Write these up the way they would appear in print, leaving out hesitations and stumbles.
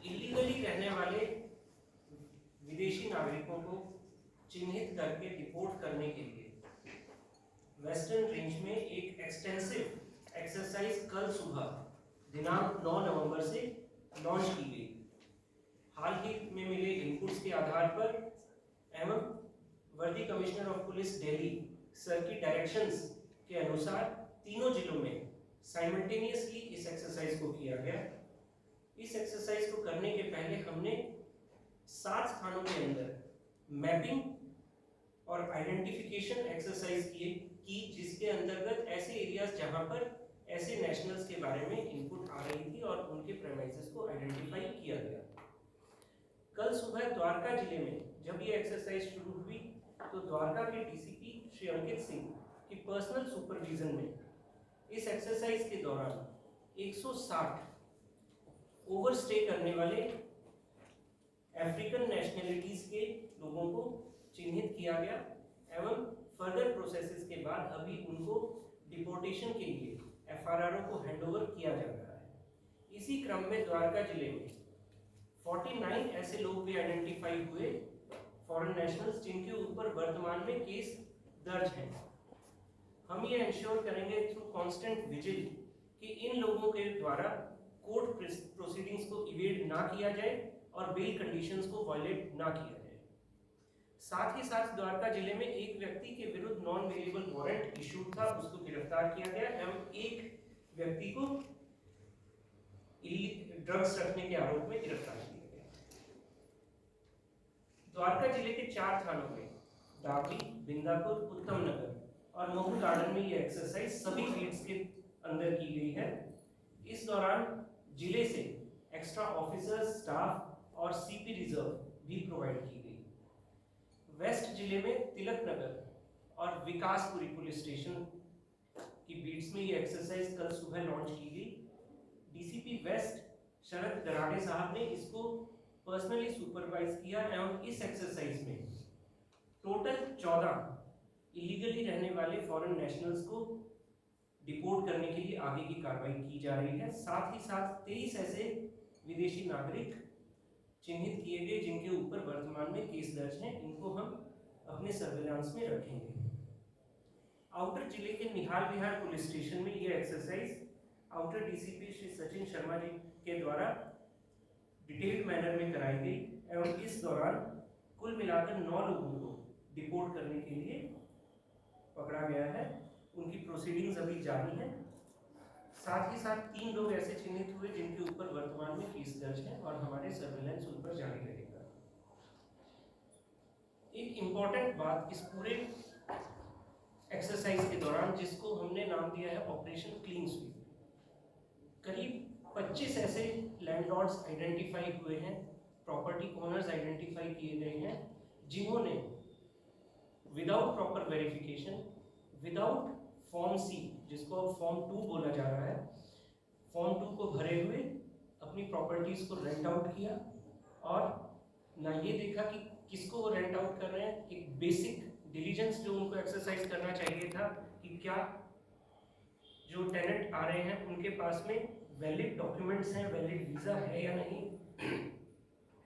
Illegally रहने वाले विदेशी नागरिकों को चिन्हित करके डिपोर्ट करने के लिए वेस्टर्न रेंज में एक एक्सटेंसिव एक्सरसाइज कल सुबह दिनांक 9 नवंबर से लॉन्च की गई। हाल ही में मिले इनपुट्स के आधार पर एवं वर्दी commissioner of police Delhi sir की डायरेक्शंस के अनुसार तीनों जिलों में साइमल्टेनियसली इस एक्सरसाइज को किया गया। इस एक्सरसाइज को करने के पहले हमने 7 स्थानों के अंदर मैपिंग और आइडेंटिफिकेशन एक्सरसाइज की जिसके अंतर्गत ऐसे एरियाज जहां पर ऐसे नेशनल्स के बारे में इनपुट आ रही थी और उनके प्रेमाइसेस को आइडेंटिफाई किया गया। कल सुबह द्वारका जिले में जब ये एक्सरसाइज शुरू हुई तो द्वारका के डीसीपी श्री अंकित सिंह की पर्सनल सुपरविजन में इस एक्सरसाइज के दौरान 160 ओवरस्टे करने वाले अफ्रीकन नेशनलिटीज के लोगों को चिन्हित किया गया एवं फर्दर प्रोसेसेस के बाद अभी उनको डिपोर्टेशन के लिए एफआरआर को हैंडओवर किया जा रहा है। इसी क्रम में द्वारका जिले में 49 ऐसे लोग भी आइडेंटिफाई हुए फॉरेन नेशनल्स जिनके ऊपर वर्तमान में केस दर्ज है। हम ये इंश्योर करेंगे थ्रू कांस्टेंट विजिल कि इन लोगों के द्वारा कोर्ट प्रोसीडिंग्स को इवेड ना किया जाए और बेल कंडीशंस को वायलेट ना किया जाए। साथ ही साथ द्वारका जिले में एक व्यक्ति के विरुद्ध नॉन वेरिएबल वारंट इशूड था, उसको गिरफ्तार किया गया एवं एक व्यक्ति को ड्रग्स रखने के आरोप में गिरफ्तार किया गया। द्वारका जिले के 4 थानों में डाबरी, बिंदापुर, उत्तम नगर और महू गार्डन में ये एक्सरसाइज सभी बीट्स के अंदर की गई है। इस दौरान जिले से एक्स्ट्रा ऑफिसर्स, स्टाफ और सीपी रिजर्व भी प्रोवाइड की गई। वेस्ट जिले में तिलक नगर और विकासपुरी पुलिस स्टेशन की बीट्स में ये एक्सरसाइज कल सुबह लॉन्च की गई। डीसीपी वेस्ट शरद गराडे साहब ने इसको पर्सनली सुपरवाइज किया एवं इस एक्सरसाइज में टोटल 14 इलीगली रहने वाले फॉरेन नेशनल्स को डिपोर्ट करने के लिए आगे की कार्रवाई की जा रही है। साथ ही साथ 23 ऐसे विदेशी नागरिक चिन्हित किए गए जिनके ऊपर वर्तमान में केस दर्ज हैं, इनको हम अपने सर्विलांस में रखेंगे। आउटर जिले के निहाल विहार पुलिस स्टेशन में यह exercise outer DCP Shri Sachin Sharma ji के द्वारा डिटेल्ड मैनर में कराई गई एवं इस दौरान कुल मिलाकर 9 लोगों को डिपोर्ट करने के लिए पकड़ा गया है। उनकी प्रोसीडिंग्स अभी जारी है। साथ ही साथ 3 लोग ऐसे चिन्हित हुए जिनके ऊपर वर्तमान में केस दर्ज है और हमारे सर्विलांस उन पर जारी रहेगा। एक इंपॉर्टेंट बात इस पूरे एक्सरसाइज के दौरान जिसको हमने नाम दिया है ऑपरेशन क्लीन स्वीप, करीब 25 ऐसे लैंडलॉर्ड्स आइडेंटिफाई हुए हैं, प्रॉपर्टी ओनर्स आइडेंटिफाई किए गए हैं जिन्होंने without proper verification, without form C जिसको अब फॉर्म 2 बोला जा रहा है, फॉर्म 2 को भरे हुए अपनी प्रॉपर्टीज को रेंट आउट किया और ना ये देखा कि किसको वो रेंट आउट कर रहे हैं। एक बेसिक डिलीजेंस जो उनको एक्सरसाइज करना चाहिए था कि क्या जो टेनेंट आ रहे हैं उनके पास में वैलिड डॉक्यूमेंट्स हैं, वैलिड वीज़ा है या नहीं,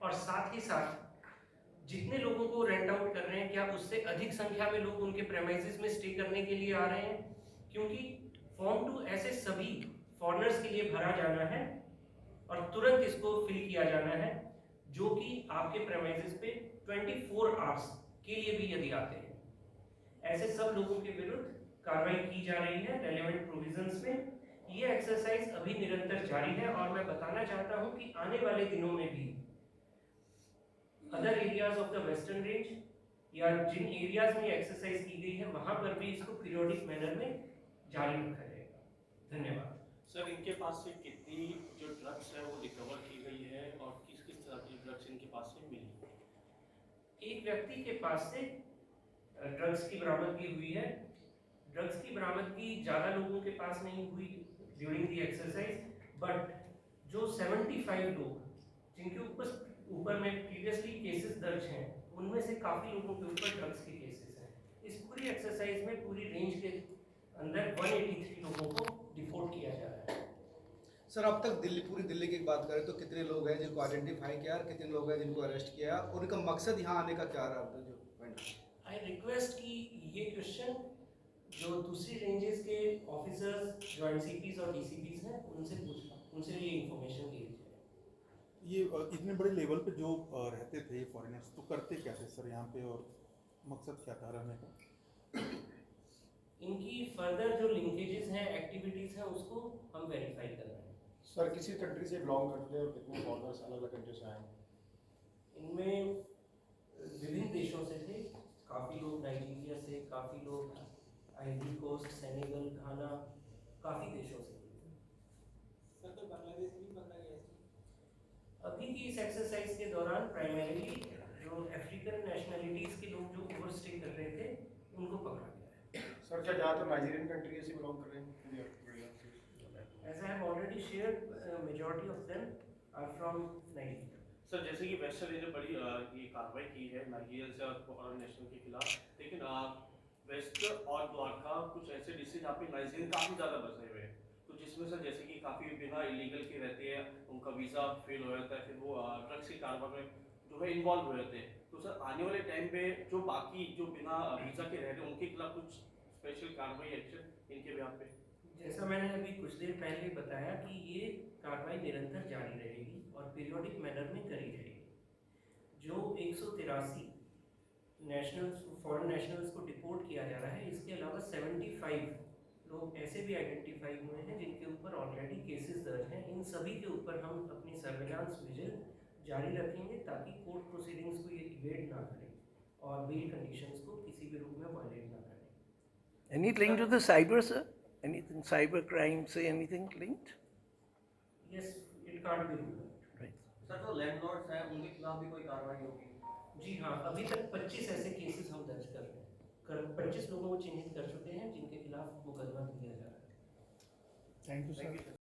और साथ ही साथ जितने लोगों को रेंट आउट कर रहे हैं क्या उससे अधिक संख्या में लोग उनके प्रेमाइसेस में स्टे करने के लिए आ रहे हैं, क्योंकि फॉर्म 2 ऐसे सभी फॉरेनर्स के लिए भरा जाना है और तुरंत इसको फिल किया जाना है जो कि आपके प्रेमाइसेस पे 24 आवर्स के लिए भी यदि आते हैं। ऐसे सब लोगों के विरुद्ध कार्रवाई की जा रही है रेलेवेंट प्रोविजंस में। ये एक्सरसाइज अभी निरंतर जारी है और मैं बताना चाहता हूं कि आने वाले दिनों में भी other areas of the western range या जिन एरियाज में एक्सरसाइज की गई है वहां पर भी इसको पीरियोडिक मैनर में जारी रखा जाएगा। धन्यवाद। सर, इनके पास से कितनी जो ड्रग्स है वो रिकवर की गई है और किस किस तरह की ड्रग्स इनके पास से मिली? एक व्यक्ति के पास से ड्रग्स की बरामदगी हुई है। ड्रग्स की बरामदगी ज़्यादा लोगों के पास नहीं हुई ड्यूरिंग दी एक्सरसाइज, बट जो 75 लोग जिनके ऊपर में प्रीवियसली केसेस दर्ज हैं, उनमें से काफ़ी लोगों के ऊपर ड्रग्स के केसेस हैं। इस पूरी एक्सरसाइज में पूरी रेंज के अंदर 183 लोगों को डिपोर्ट किया जा रहा है। सर, अब तक पूरी दिल्ली की बात करें तो कितने लोग हैं जिनको आइडेंटिफाई किया और कितने लोग हैं जिनको अरेस्ट किया और उनका मकसद यहाँ आने का क्या रहा अब तक जो पॉइंट? आई रिक्वेस्ट कि ये क्वेश्चन जो दूसरी रेंजेस के ऑफिसर्स जो एनसीपीज और डीसीपीज हैं उनसे पूछना, उनसे ये इंफॉर्मेशन ली जाए। ये इतने बड़े लेवल पे जो रहते थे फॉरेनर्स, तो करते क्या थे सर यहाँ पे और मकसद क्या था रहने का? इनकी फर्दर जो लिंकेजेस हैं, एक्टिविटीज़ हैं, उसको हम वेरीफाई कर रहे हैं। सर, किसी कंट्री से बिलोंग करते हैं और कितने फॉरेनर्स अलग अलग कंट्री से आए हैं? इनमें विभिन्न देशों से थे, काफ़ी लोग नाइजीरिया से, काफ़ी लोग आइवरी कोस्ट, सेनेगल, घाना, काफ़ी देशों से थे। सर, तो बांग्लादेश भी पकड़ा गया है? अभी की इस एक्सरसाइज के दौरान प्राइमरीली जो अफ्रीकन नेशनलिटीज़ के लोग जो ओवरस्टे कर रहे थे उनको पकड़ा गया है। सर, क्या ज़्यादातर नाइजीरियन कंट्री से बिलोंग कर रहे हैं? As I have already shared, majority of them are from Nigeria. Sir, जैसे कि वेस्टर्न ने जो बड़ी ये कार्रवाई की है नाइजीरिया से और फॉरेन नेशनल के खिलाफ, लेकिन वेस्ट और द्वारका कुछ ऐसे डिस्ट्रिक्ट जहाँ पे नाइजीरियन काफ़ी ज़्यादा बसे हुए हैं, तो जिसमें सर जैसे कि काफ़ी बिना इलीगल के रहते हैं, उनका वीज़ा फेल हो जाता है, फिर वो ड्रग्स के कारोबार में जो है इन्वॉल्व हो जाते हैं। तो सर आने वाले टाइम पे जो बाकी जो बिना वीज़ा के रह रहे हैं उनके खिलाफ कुछ स्पेशल कार्रवाई एक्शन इनके बिहाफ पे? जैसा मैंने अभी कुछ देर पहले बताया कि ये कार्रवाई निरंतर जारी रहेगी और पीरियोडिक मैनर में करी जाएगी। जो 183 नेशनल्स, फॉरेन नेशनल्स को डिपोर्ट किया जा रहा है, इसके अलावा 75 लोग ऐसे भी आइडेंटिफाई हुए हैं जिनके ऊपर ऑलरेडी केसेस दर्ज हैं। इन सभी के ऊपर हम अपनी सर्वेलांस विजिल जारी रखेंगे ताकि कोर्ट प्रोसीडिंग्स को ये इवेड ना करें और बेल कंडीशंस को किसी भी रूप में वायलेट ना करें। Any link to the cyber, sir? Anything cyber crime, say anything linked? Yes, it can't be ruled out. Right. Sir, जो लैंडलॉर्ड्स हैं उनके खिलाफ भी कोई कार्रवाई होगी? जी हाँ, अभी तक 25 ऐसे केसेस हम दर्ज कर रहे हैं। 25 लोगों को चिन्हित कर चुके हैं जिनके खिलाफ मुकदमा दिया जा रहा है। Thank you sir.